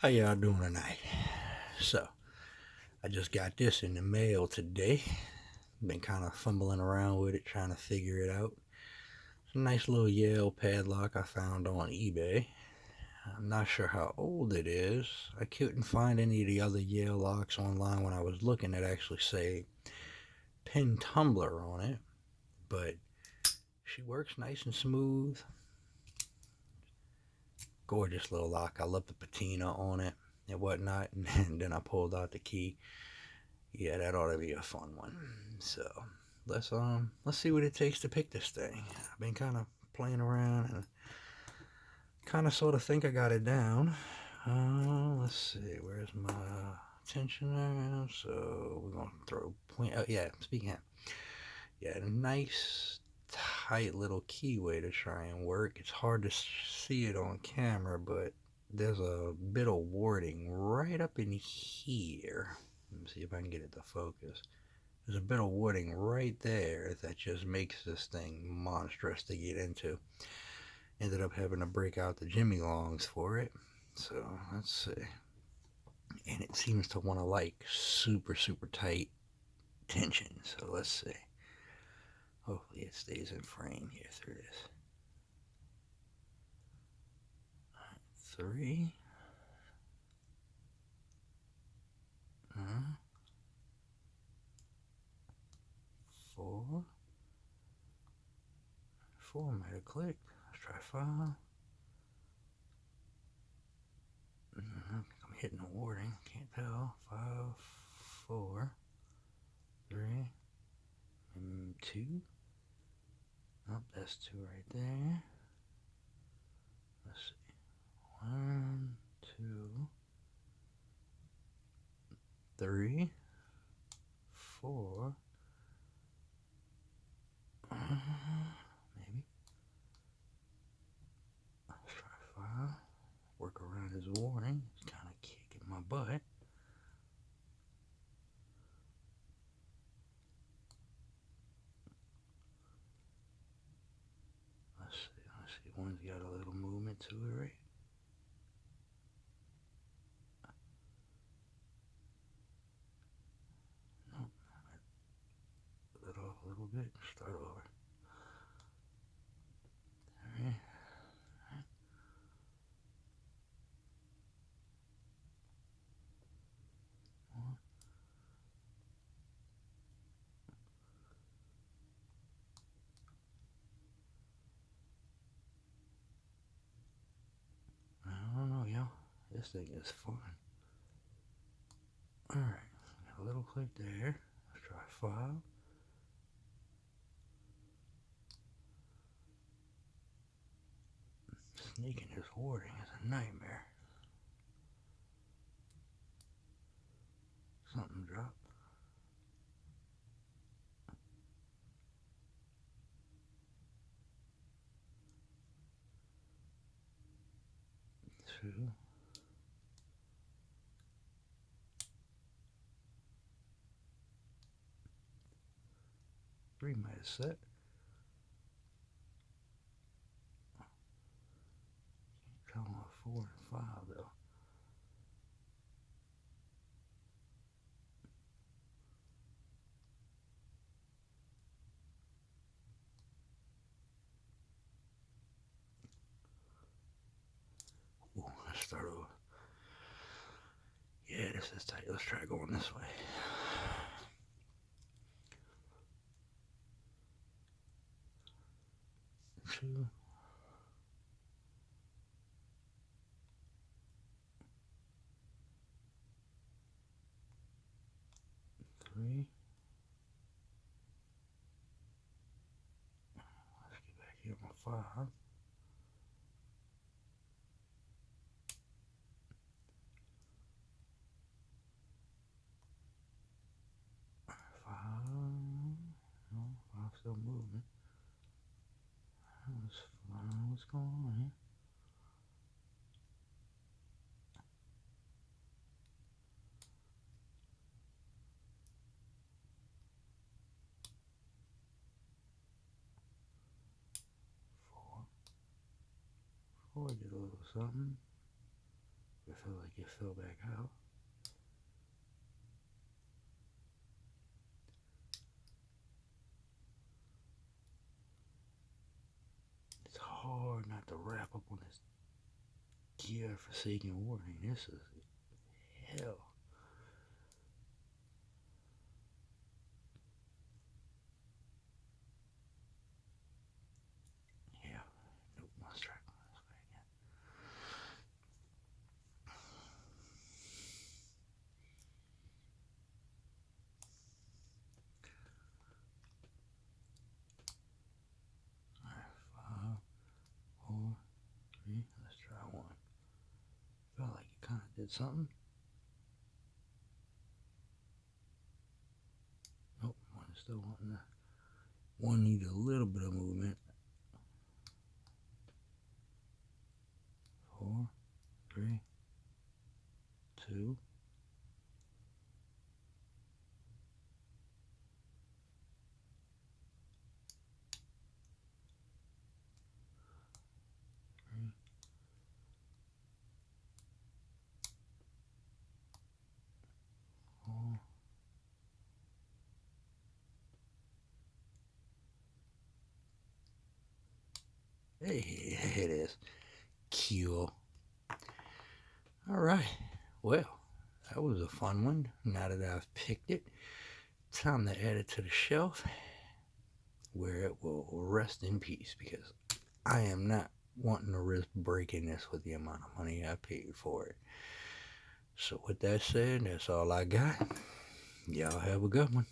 How y'all doing tonight? So, I just got this in the mail today. Been kind of fumbling around with it, trying to figure it out. It's a nice little Yale padlock I found on eBay. I'm not sure how old it is. I couldn't find any of the other Yale locks online when I was looking that actually say pin tumbler on it, but she works nice and smooth. Gorgeous little lock. I love the patina on it and whatnot. And then I pulled out the key. Yeah, that ought to be a fun one. So let's see what it takes to pick this thing. I've been kind of playing around and kind of sort of think I got it down. Let's see, where's my tensioner? So we're gonna throw point. Oh yeah, speaking of, yeah, a nice tight little keyway to try and work. It's hard to see it on camera, but there's a bit of warding right up in here. Let me see if I can get it to focus. There's a bit of wooding right there that just makes this thing monstrous to get into. Ended up having to break out the Jimmy Longs for it. So let's see. And it seems to want to like super, super tight tension. So let's see. Hopefully it stays in frame here through this. 3. 4. 4 might have clicked. Let's try 5. I'm hitting the warding. Can't tell. 5, 4, 3, and 2. Oh, that's 2 right there. Let's see. 1, 2, 3, 4. Maybe. Let's try 5. Work around his warning. He's kind of kicking my butt. Let's see. One's got a little movement to it, right? Nope. Let it off a little bit. Start over. Alright. 1. I don't know, yo. This thing is fun. Alright. Got a little click there. Let's try 5. Sneaking his warding is a nightmare. Something dropped. 2. 3 might have set. Can't tell on 4 and 5 though. Ooh, let's start over. Yeah, this is tight. Let's try going this way. 2. 3. Let's get back here on 5. 5. No, 5 still moving. Let's find what's going on here. 4. 4 did a little something. If feel like it fell back out. It's hard not to wrap up on this God-forsaken warning. This is hell. Yeah. Nope, one strike on this way again. Alright, 5, 4, 3. Let's try one. Felt like it kind of did something. Nope, one is still wanting to. One needs a little bit of movement. 4, 3, 2. Hey, it is. Cool. Alright, well, that was a fun one. Now that I've picked it, time to add it to the shelf where it will rest in peace, because I am not wanting to risk breaking this with the amount of money I paid for it. So with that said, that's all I got. Y'all have a good one.